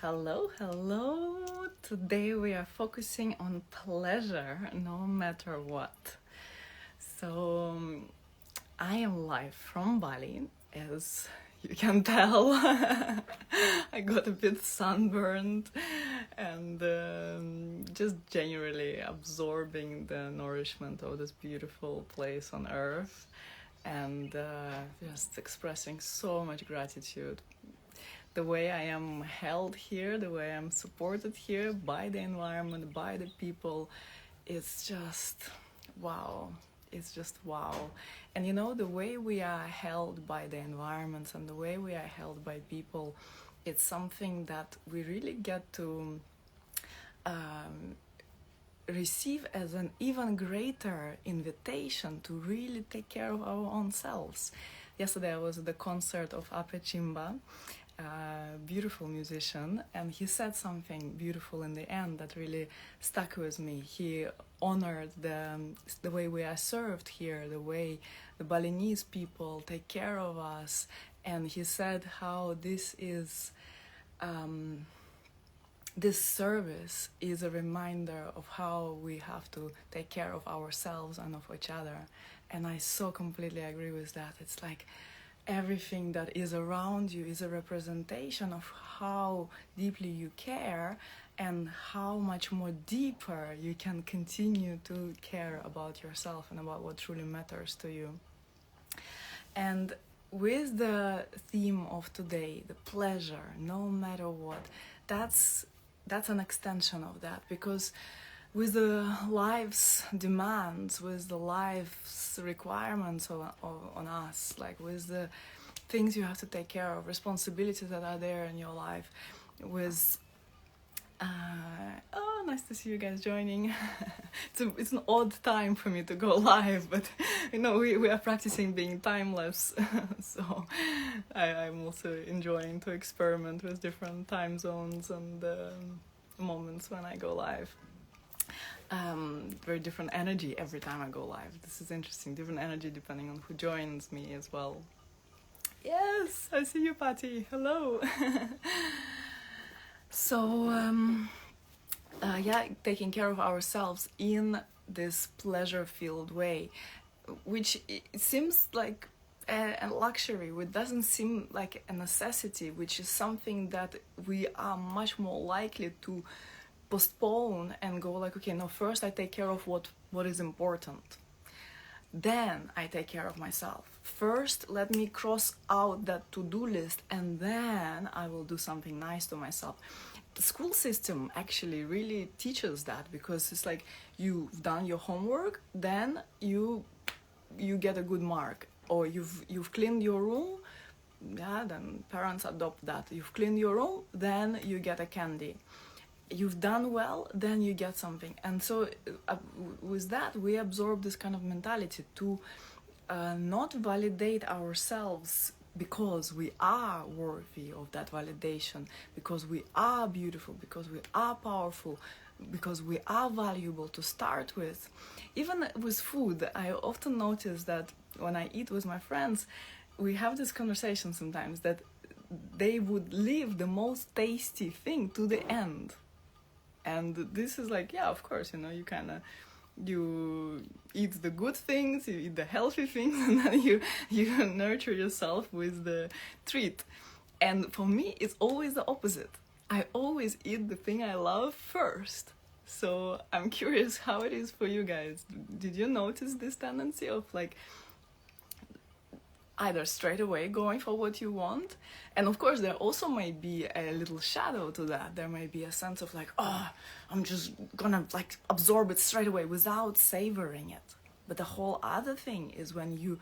Hello, hello. Today we are focusing on pleasure no matter what. So, I am live from Bali, as you can tell. I got a bit sunburned and just generally absorbing the nourishment of this beautiful place on earth and just expressing so much gratitude. The way I am held here, the way I'm supported here by the environment, by the people, it's just wow. It's just wow. And you know, the way we are held by the environments and the way we are held by people, it's something that we really get to receive as an even greater invitation to really take care of our own selves. Yesterday I was at the concert of Ape Chimba, a beautiful musician, and he said something beautiful in the end that really stuck with me. He honored the way we are served here, the way the Balinese people take care of us, and he said how this service is a reminder of how we have to take care of ourselves and of each other. And I so completely agree with that. It's like everything that is around you is a representation of how deeply you care and how much more deeper you can continue to care about yourself and about what truly matters to you. And with the theme of today, the pleasure, no matter what, that's an extension of that, because with the life's demands, with the life's requirements on us, like with the things you have to take care of, responsibilities that are there in your life, with oh, nice to see you guys joining. It's an odd time for me to go live, but you know, we are practicing being timeless. So I'm also enjoying to experiment with different time zones and moments when I go live. Very different energy every time I go live. This is interesting. Different energy depending on who joins me as well. Yes, I see you, Patty. Hello. So, taking care of ourselves in this pleasure-filled way, which it seems like a luxury, which doesn't seem like a necessity, which is something that we are much more likely to postpone and go like, okay, no, first I take care of what is important. Then I take care of myself. First, let me cross out that to-do list, and then I will do something nice to myself. The school system actually really teaches that, because it's like you've done your homework, then you get a good mark, or you've cleaned your room, then parents adopt that. You've cleaned your room, then you get a candy. You've done well, then you get something. And so with that, we absorb this kind of mentality to not validate ourselves because we are worthy of that validation, because we are beautiful, because we are powerful, because we are valuable to start with. Even with food, I often notice that when I eat with my friends, we have this conversation sometimes that they would leave the most tasty thing to the end. And this is like, yeah, of course, you know, you eat the good things, you eat the healthy things, and then you nurture yourself with the treat. And for me, it's always the opposite. I always eat the thing I love first. So I'm curious how it is for you guys. Did you notice this tendency of like either straight away going for what you want? And of course there also might be a little shadow to that. There might be a sense of like, oh, I'm just gonna like absorb it straight away without savoring it. But the whole other thing is when you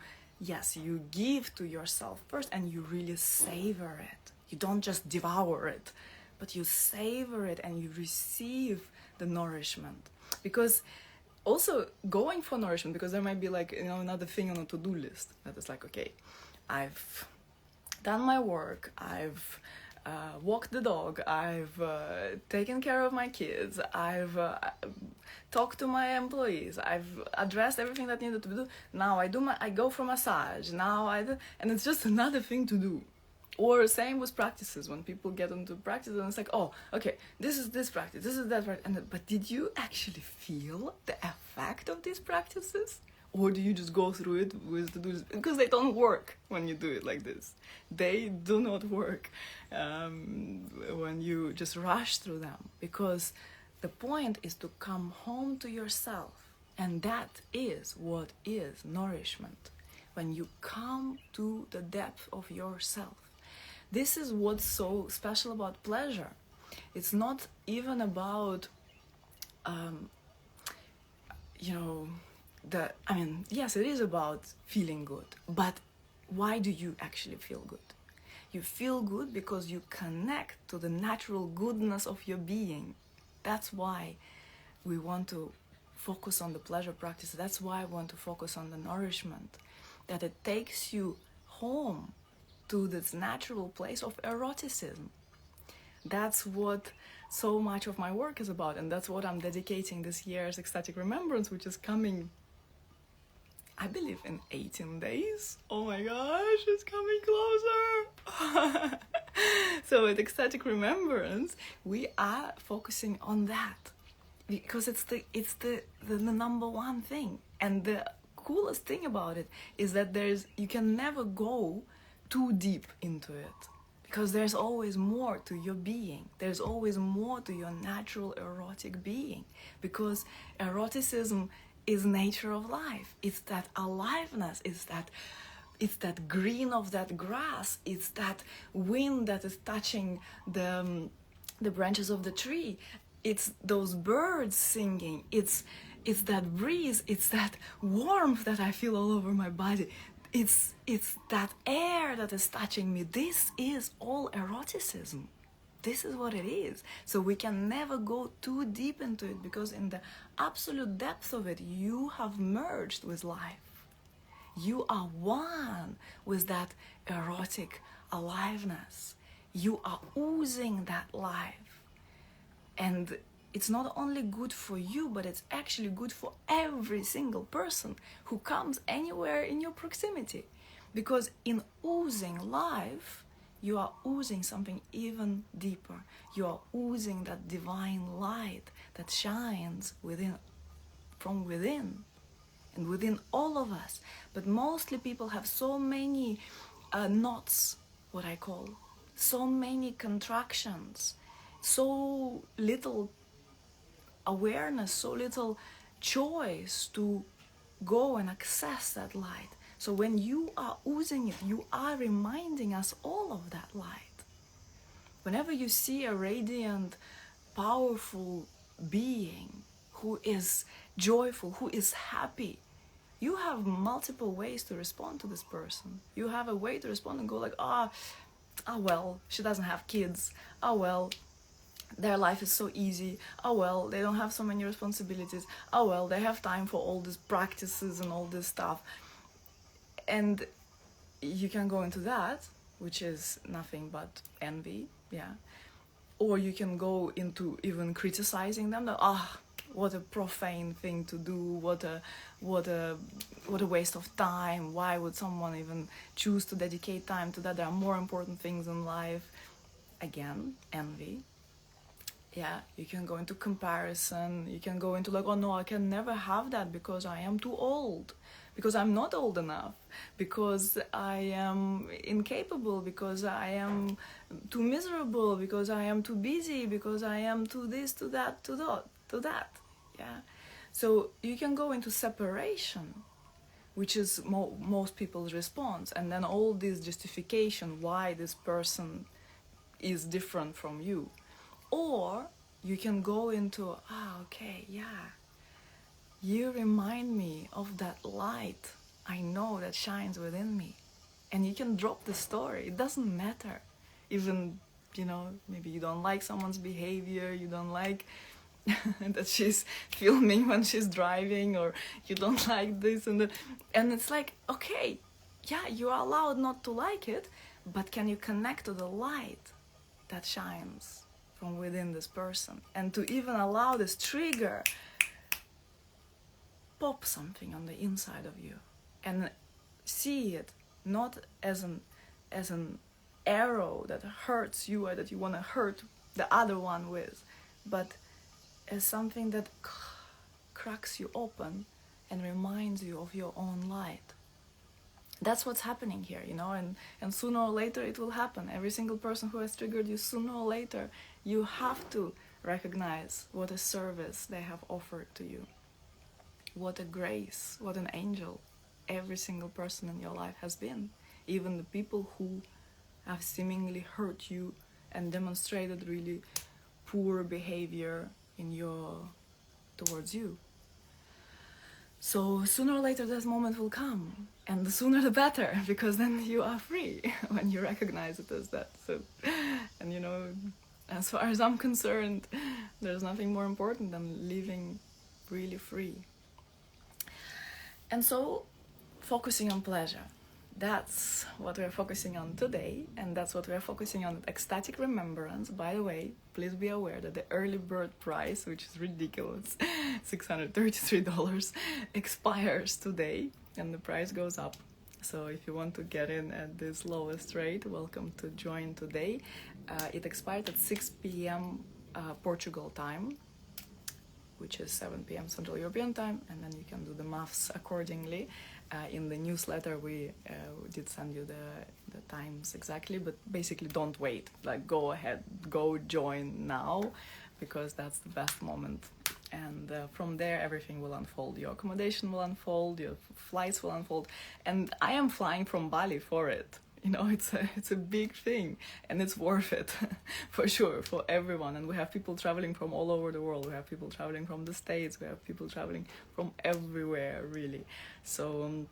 give to yourself first and you really savor it. You don't just devour it, but you savor it and you receive the nourishment. Because also going for nourishment, because there might be like, you know, another thing on a to-do list that is like, okay, I've done my work, I've walked the dog, I've taken care of my kids, I've talked to my employees, I've addressed everything that needed to be done. Now I go for massage, and it's just another thing to do. Or same with practices, when people get into practice and it's like, oh, okay, this is this practice, this is that practice, but did you actually feel the effect of these practices? Or do you just go through it with because they don't work when you do it like this. They do not work when you just rush through them, because the point is to come home to yourself, and that is what is nourishment. When you come to the depth of yourself. This is what's so special about pleasure. It's not even about, yes, it is about feeling good, but why do you actually feel good? You feel good because you connect to the natural goodness of your being. That's why we want to focus on the pleasure practice. That's why I want to focus on the nourishment, that it takes you home to this natural place of eroticism. That's what so much of my work is about, and that's what I'm dedicating this year's Ecstatic Remembrance, which is coming, I believe, in 18 days. Oh my gosh, it's coming closer. So at Ecstatic Remembrance, we are focusing on that, because it's the number one thing. And the coolest thing about it is that you can never go too deep into it, because there's always more to your being. There's always more to your natural erotic being, because eroticism is nature of life. It's that aliveness, it's that green of that grass, it's that wind that is touching the branches of the tree, it's those birds singing, it's that breeze, it's that warmth that I feel all over my body. It's that air that is touching me. This is all eroticism. This is what it is. So we can never go too deep into it, because in the absolute depth of it, you have merged with life. You are one with that erotic aliveness. You are oozing that life. And it's not only good for you, but it's actually good for every single person who comes anywhere in your proximity. Because in oozing life, you are oozing something even deeper. You are oozing that divine light that shines from within, and within all of us. But mostly people have so many knots, what I call, so many contractions, so little awareness, so little choice to go and access that light. So when you are oozing it, you are reminding us all of that light. Whenever you see a radiant, powerful being who is joyful, who is happy, you have multiple ways to respond to this person. You have a way to respond and go like, well, she doesn't have kids. Oh, well, their life is so easy. Oh, well, they don't have so many responsibilities. Oh, well, they have time for all these practices and all this stuff. And you can go into that, which is nothing but envy, yeah. Or you can go into even criticizing them, that, what a profane thing to do, what a waste of time, why would someone even choose to dedicate time to that? There are more important things in life. Again, envy. Yeah, you can go into comparison, you can go into like, oh no, I can never have that because I am too old, because I'm not old enough, because I am incapable, because I am too miserable, because I am too busy, because I am too this, to that, to that, yeah. So you can go into separation, which is most people's response, and then all this justification why this person is different from you. Or you can go into, okay, yeah, you remind me of that light I know that shines within me. And you can drop the story. It doesn't matter. Even, maybe you don't like someone's behavior, you don't like that she's filming when she's driving, or you don't like this and that. And it's like, okay, yeah, you are allowed not to like it, but can you connect to the light that shines from within this person, and to even allow this trigger pop something on the inside of you, and see it not as an arrow that hurts you or that you want to hurt the other one with, but as something that cracks you open and reminds you of your own light. That's what's happening here, you know, and sooner or later it will happen. Every single person who has triggered you, sooner or later, you have to recognize what a service they have offered to you. What a grace, what an angel every single person in your life has been. Even the people who have seemingly hurt you and demonstrated really poor behavior towards you. So sooner or later this moment will come, and the sooner the better, because then you are free when you recognize it as that. So, and you know, as far as I'm concerned, there's nothing more important than living really free. And so, focusing on pleasure. That's what we're focusing on today, and that's what we're focusing on at Ecstatic Remembrance. By the way, please be aware that the early bird price, which is ridiculous, $633, expires today, and the price goes up. So if you want to get in at this lowest rate, welcome to join today. It expired at 6 p.m. Portugal time, which is 7 p.m. Central European time, and then you can do the maths accordingly. In the newsletter we did send you the times exactly, but basically don't wait, like go ahead, go join now, because that's the best moment. And from there everything will unfold. Your accommodation will unfold, your flights will unfold, and I am flying from Bali for it. You know, it's a big thing, and it's worth it for sure, for everyone. And we have people traveling from all over the world. We have people traveling from the States. We have people traveling from everywhere, really. So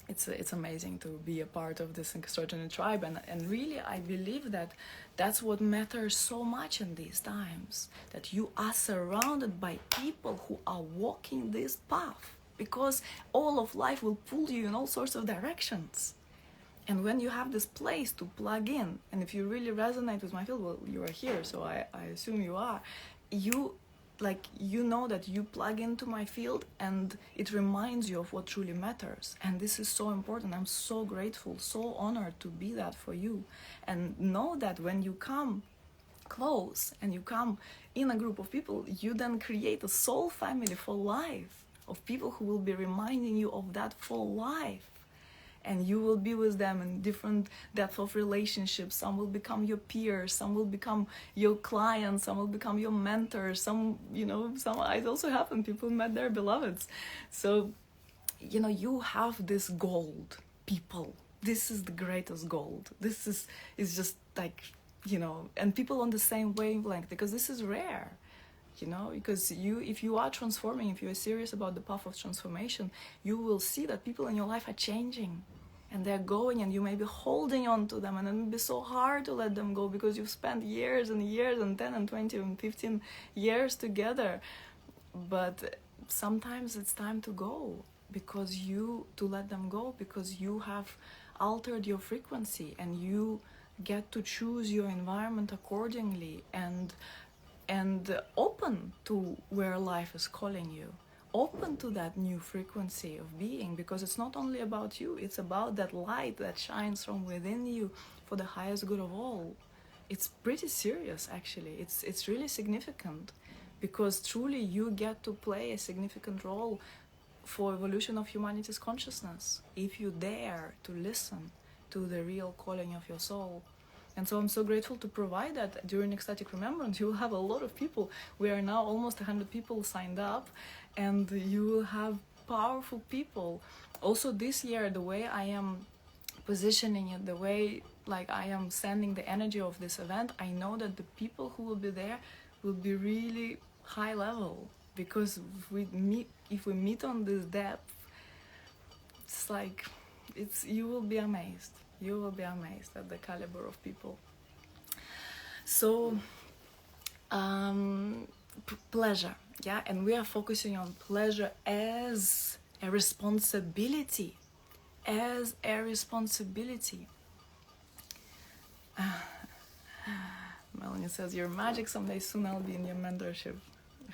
it's amazing to be a part of this extraordinary tribe. And really, I believe that that's what matters so much in these times, that you are surrounded by people who are walking this path, because all of life will pull you in all sorts of directions. And when you have this place to plug in, and if you really resonate with my field, well, you are here, so I assume you are, you know that you plug into my field and it reminds you of what truly matters. And this is so important. I'm so grateful, so honored to be that for you. And know that when you come close and you come in a group of people, you then create a soul family for life, of people who will be reminding you of that for life. And you will be with them in different depth of relationships. Some will become your peers, some will become your clients, some will become your mentors, some it also happened, people met their beloveds. So, you know, you have this gold, people. This is the greatest gold. This is just like, you know, and people on the same wavelength, because this is rare. You know, because if you are transforming, if you are serious about the path of transformation, you will see that people in your life are changing and they're going, and you may be holding on to them, and it will be so hard to let them go because you've spent years and years and 10 and 20 and 15 years together. But sometimes it's time to go, to let them go, because you have altered your frequency, and you get to choose your environment accordingly, and open to where life is calling you, open to that new frequency of being, because it's not only about you, it's about that light that shines from within you for the highest good of all. It's pretty serious, actually. It's really significant, because truly you get to play a significant role for evolution of humanity's consciousness, if you dare to listen to the real calling of your soul. And so I'm so grateful to provide that during Ecstatic Remembrance. You will have a lot of people. We are now almost 100 people signed up, and you will have powerful people. Also this year, the way I am positioning it, the way like I am sending the energy of this event, I know that the people who will be there will be really high level, because if we meet on this depth, it's like, you will be amazed. You will be amazed at the caliber of people. So, pleasure, yeah? And we are focusing on pleasure as a responsibility. As a responsibility. Melanie says, "You're magic. Someday soon I'll be in your mentorship."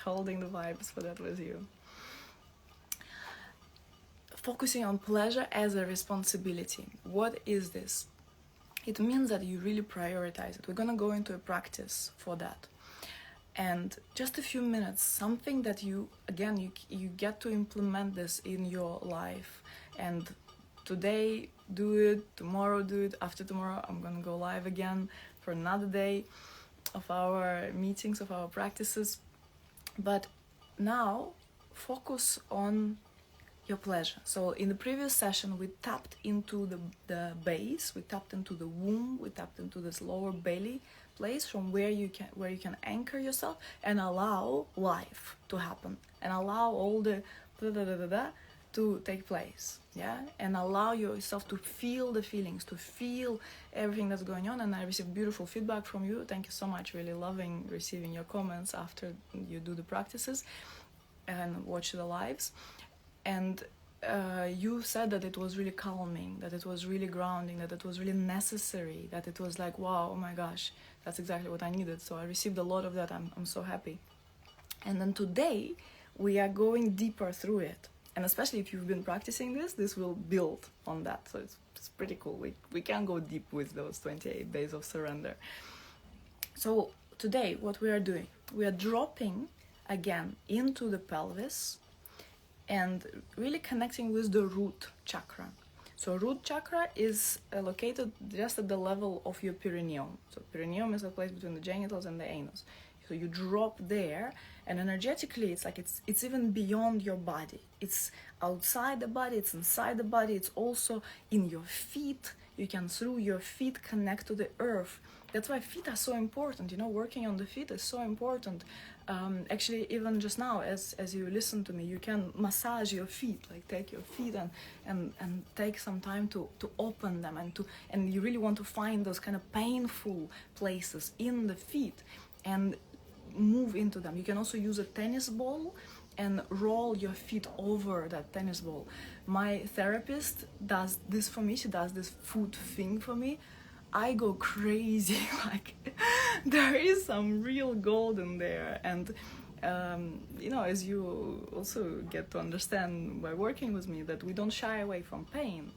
Holding the vibes for that with you. Focusing on pleasure as a responsibility. What is this? it means that you really prioritize it. We're gonna go into a practice for that. And just a few minutes, something that you get to implement this in your life. And today do it, tomorrow do it, after tomorrow I'm gonna go live again for another day of our meetings, of our practices. But now focus on your pleasure. So in the previous session we tapped into the base, we tapped into the womb, we tapped into this lower belly place from where you can anchor yourself and allow life to happen, and allow all the to take place, yeah, and allow yourself to feel the feelings, to feel everything that's going on. And I received beautiful feedback from you. Thank you so much. Really loving receiving your comments after you do the practices and watch the lives. And you said that it was really calming, that it was really grounding, that it was really necessary, that it was like, wow, oh my gosh, that's exactly what I needed. So I received a lot of that. I'm so happy. And then today we are going deeper through it. And especially if you've been practicing this will build on that. So it's pretty cool. We can go deep with those 28 days of surrender. So today what we are doing, we are dropping again into the pelvis and really connecting with the root chakra. So root chakra is located just at the level of your perineum. So perineum is a place between the genitals and the anus. So you drop there, and energetically it's even beyond your body. It's outside the body, it's inside the body, it's also in your feet. You can, through your feet, connect to the earth. That's why feet are so important, working on the feet is so important. Actually, even just now, as you listen to me, you can massage your feet, like take your feet and take some time to open them, and you really want to find those kind of painful places in the feet and move into them. You can also use a tennis ball and roll your feet over that tennis ball. My therapist does this for me. She does this foot thing for me. I go crazy. Like, there is some real gold in there. And as you also get to understand by working with me, that we don't shy away from pain.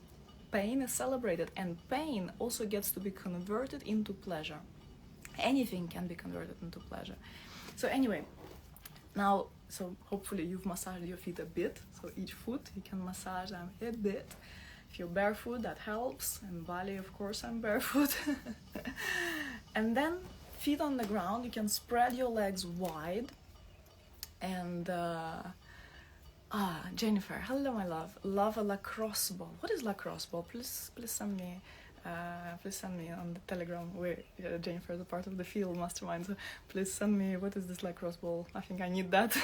Pain is celebrated, and pain also gets to be converted into pleasure. Anything can be converted into pleasure. So anyway, now, so hopefully you've massaged your feet a bit. So each foot you can massage them a bit. If you're barefoot, that helps. In Bali, of course, I'm barefoot. And then feet on the ground, you can spread your legs wide. And Jennifer, hello my love a lacrosse ball. What is lacrosse ball? Please send me on the Telegram, where Jennifer is a part of the field mastermind. So please send me, what is this lacrosse ball? I think I need that.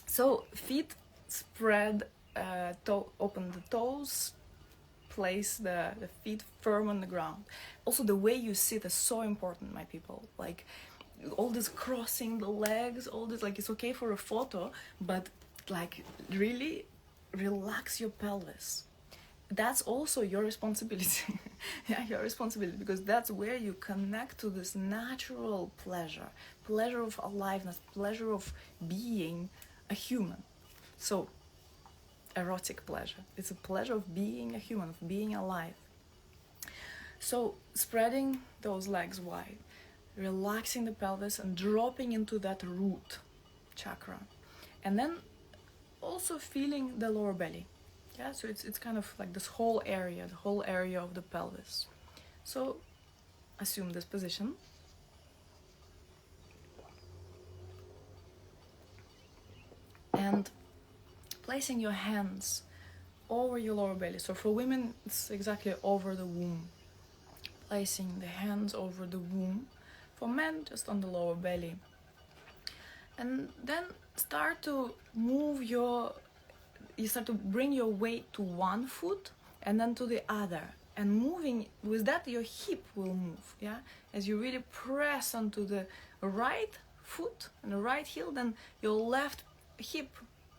So feet spread, open the toes, place the feet firm on the ground. Also, the way you sit is so important, my people. Like, all this crossing the legs, all this, like, it's okay for a photo, but like, really relax your pelvis. That's also your responsibility. Yeah, your responsibility, because that's where you connect to this natural pleasure of aliveness, pleasure of being a human. So, erotic pleasure. It's a pleasure of being a human, of being alive. So, spreading those legs wide, relaxing the pelvis and dropping into that root chakra. And then also feeling the lower belly. Yeah, so it's kind of like this whole area, the whole area of the pelvis. So assume this position. And placing your hands over your lower belly. So for women, it's exactly over the womb. Placing the hands over the womb. For men, just on the lower belly. And then start to move you start to bring your weight to one foot and then to the other. And moving, with that, your hip will move, yeah? As you really press onto the right foot and the right heel, then your left hip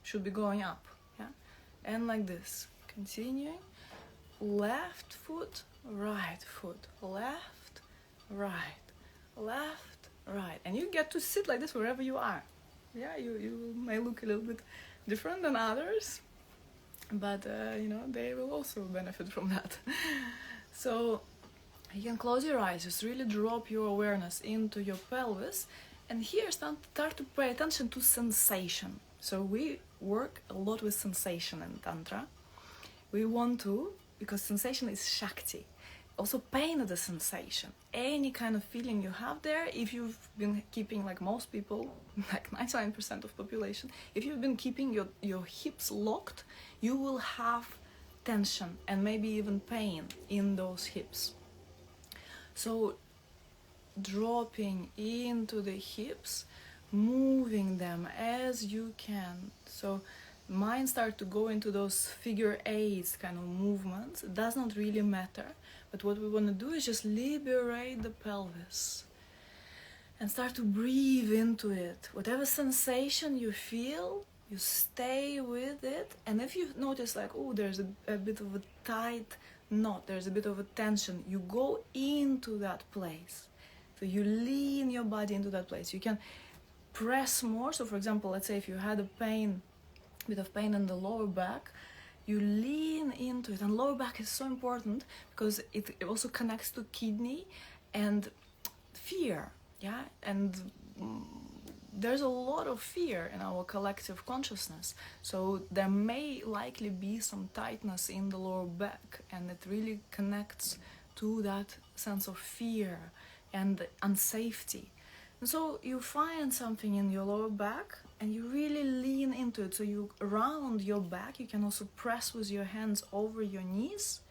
should be going up, yeah? And like this, continuing, left foot, right foot, left, right, left, right. And you get to sit like this wherever you are. Yeah, you may look a little bit different than others, but they will also benefit from that. So You can close your eyes, just really drop your awareness into your pelvis, and here start to pay attention to sensation. So we work a lot with sensation in Tantra. We want to, because sensation is Shakti. Also pain is a sensation. Any kind of feeling you have there, if you've been keeping, like most people, like 99% of population, if you've been keeping your hips locked, you will have tension and maybe even pain in those hips. So dropping into the hips, moving them as you can. So mind start to go into those figure eights kind of movements. It does not really matter, but what we want to do is just liberate the pelvis and start to breathe into it. Whatever sensation you feel, you stay with it. And if you notice like, oh, there's a bit of a tight knot, there's a bit of a tension, you go into that place. So you lean your body into that place. You can press more. So for example, let's say if you had a bit of pain in the lower back, you lean into it. And lower back is so important because it also connects to kidney and fear. Yeah, and there's a lot of fear in our collective consciousness. So there may likely be some tightness in the lower back, and it really connects to that sense of fear and unsafety. And so you find something in your lower back and you really lean into it. So you round your back. You can also press with your hands over your knees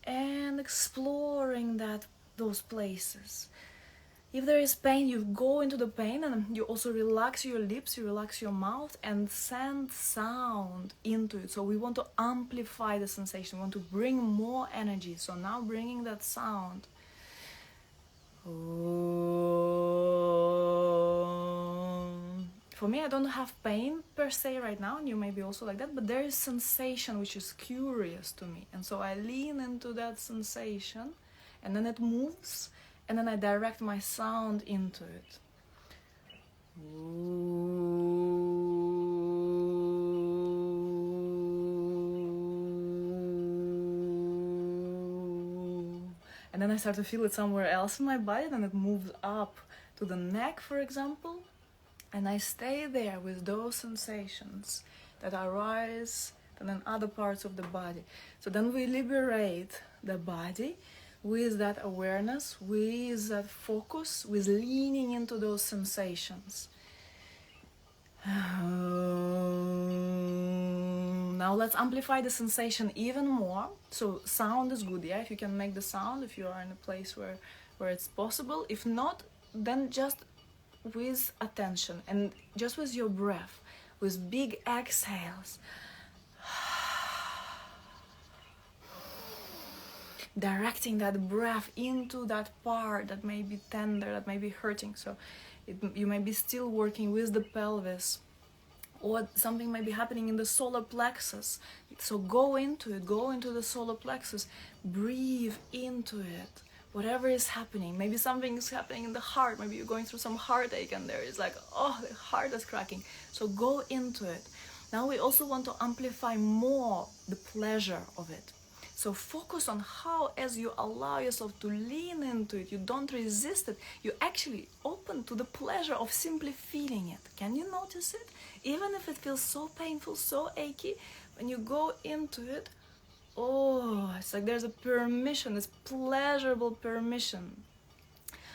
and exploring those places. If there is pain, you go into the pain and you also relax your lips, you relax your mouth and send sound into it. So we want to amplify the sensation, we want to bring more energy. So now bringing that sound. For me, I don't have pain per se right now, and you may be also like that, but there is sensation which is curious to me. And so I lean into that sensation and then it moves. And then I direct my sound into it. And then I start to feel it somewhere else in my body, then it moves up to the neck, for example. And I stay there with those sensations that arise and then other parts of the body. So then we liberate the body with that awareness, with that focus, with leaning into those sensations. Now let's amplify the sensation even more. So sound is good, yeah, if you can make the sound, if you are in a place where it's possible. If not, then just with attention and just with your breath, with big exhales. Directing that breath into that part that may be tender, that may be hurting. So you may be still working with the pelvis, or something may be happening in the solar plexus. So go into it, go into the solar plexus, breathe into it. Whatever is happening, maybe something is happening in the heart, maybe you're going through some heartache and there is like, oh, the heart is cracking. So go into it. Now we also want to amplify more the pleasure of it. So focus on how, as you allow yourself to lean into it, you don't resist it, you actually open to the pleasure of simply feeling it. Can you notice it? Even if it feels so painful, so achy, when you go into it, oh, it's like there's a permission, it's pleasurable permission.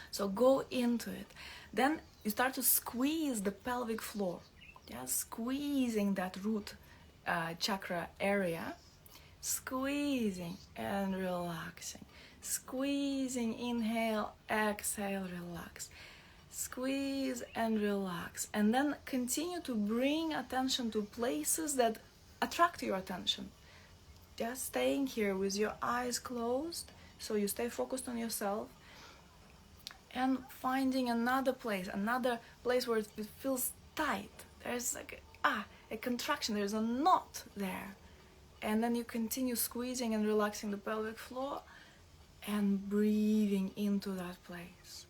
So go into it. Then you start to squeeze the pelvic floor, yeah, squeezing that root chakra area. Squeezing and relaxing. Squeezing, inhale, exhale, relax. Squeeze and relax. And then continue to bring attention to places that attract your attention. Just staying here with your eyes closed, so you stay focused on yourself. And finding another place where it feels tight. There's like a contraction, there's a knot there. And then you continue squeezing and relaxing the pelvic floor and breathing into that place.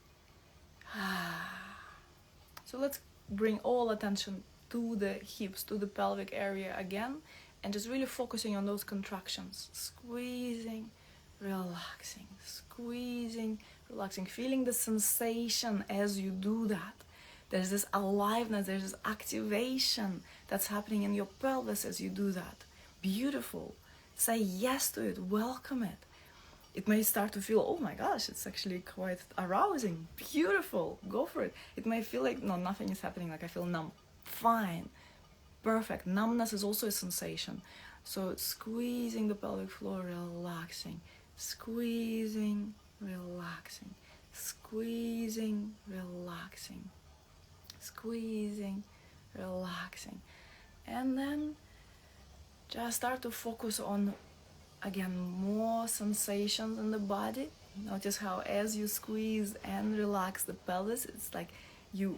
So let's bring all attention to the hips, to the pelvic area again, and just really focusing on those contractions. Squeezing relaxing, squeezing, relaxing, feeling the sensation as you do that. There's this aliveness, there's this activation that's happening in your pelvis as you do that. Beautiful. Say yes to it, welcome it. It may start to feel, oh my gosh, it's actually quite arousing. Beautiful, go for it. It may feel like, no, nothing is happening, like I feel numb. Fine, perfect. Numbness is also a sensation. So squeezing the pelvic floor, relaxing. Squeezing, relaxing. Squeezing, relaxing. Squeezing, relaxing. And then just start to focus on, again, more sensations in the body. Notice how as you squeeze and relax the pelvis, it's like you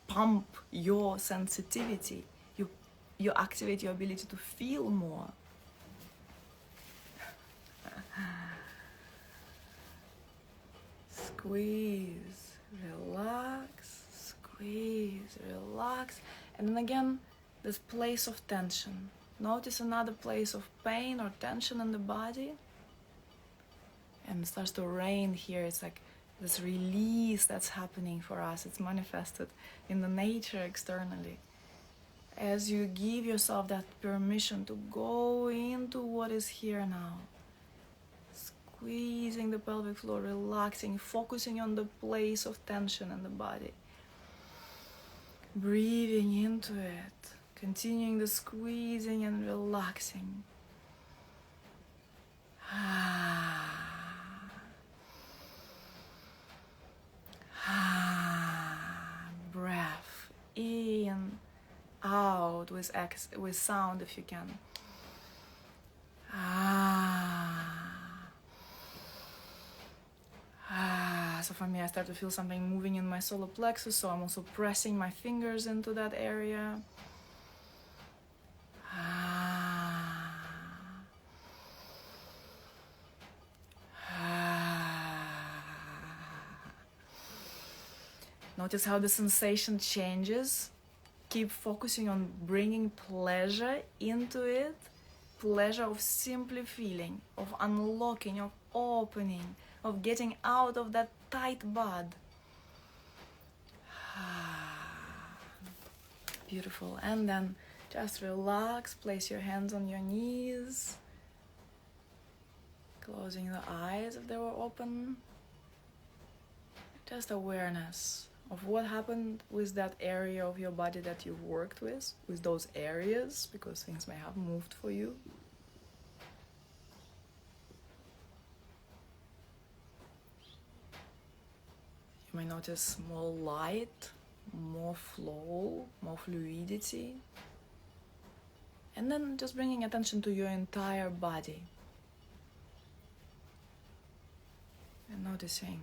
pump your sensitivity. You activate your ability to feel more. Squeeze, relax, squeeze, relax. And then again, this place of tension. Notice another place of pain or tension in the body. And it starts to rain here. It's like this release that's happening for us. It's manifested in the nature externally. As you give yourself that permission to go into what is here now. Squeezing the pelvic floor, relaxing, focusing on the place of tension in the body. Breathing into it. Continuing the squeezing and relaxing. Breath in, out with sound if you can. So for me, I start to feel something moving in my solar plexus, so I'm also pressing my fingers into that area. Notice how the sensation changes. Keep focusing on bringing pleasure into it. Pleasure of simply feeling, of unlocking, of opening, of getting out of that tight bud. Beautiful. And then just relax, place your hands on your knees, closing the eyes if they were open. Just awareness of what happened with that area of your body that you've worked with those areas, because things may have moved for you. You may notice more light, more flow, more fluidity. And then just bringing attention to your entire body. And noticing,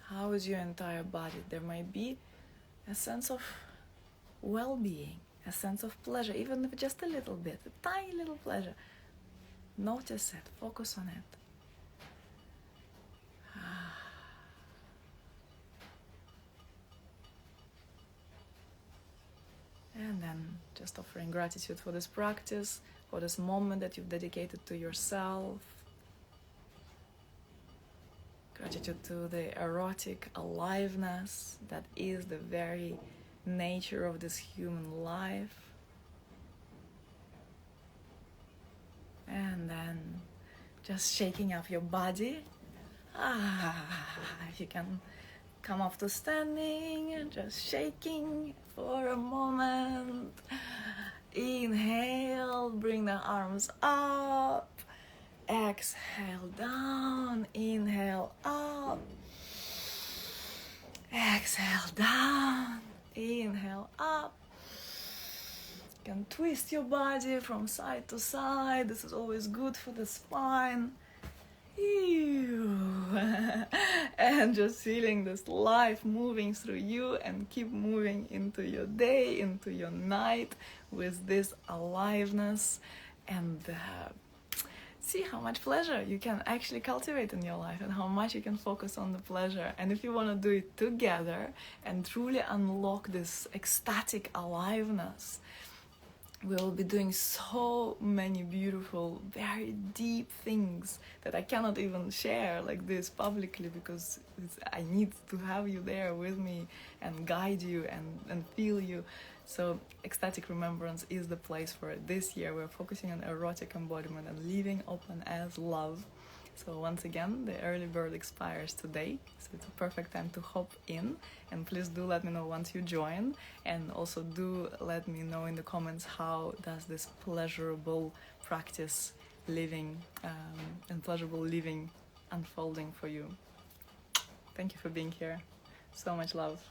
how is your entire body? There might be a sense of well-being, a sense of pleasure, even if just a little bit, a tiny little pleasure. Notice it, focus on it. And then just offering gratitude for this practice, for this moment that you've dedicated to yourself. Gratitude to the erotic aliveness that is the very nature of this human life. And then just shaking up your body. If you can come up to standing and just shaking for a moment. Inhale, bring the arms up. Exhale down, inhale up. Exhale down, inhale up. You can twist your body from side to side. This is always good for the spine. And just feeling this life moving through you, and keep moving into your day, into your night with this aliveness, and see how much pleasure you can actually cultivate in your life, and how much you can focus on the pleasure. And if you want to do it together and truly unlock this ecstatic aliveness, we will be doing so many beautiful, very deep things that I cannot even share like this publicly, because I need to have you there with me and guide you and feel you. So Ecstatic Remembrance is the place for it. This year we're focusing on erotic embodiment and living open as love. So once again, the early bird expires today, so it's a perfect time to hop in. And please do let me know once you join, and also do let me know in the comments how does this pleasurable practice living and pleasurable living unfolding for you. Thank you for being here. So much love.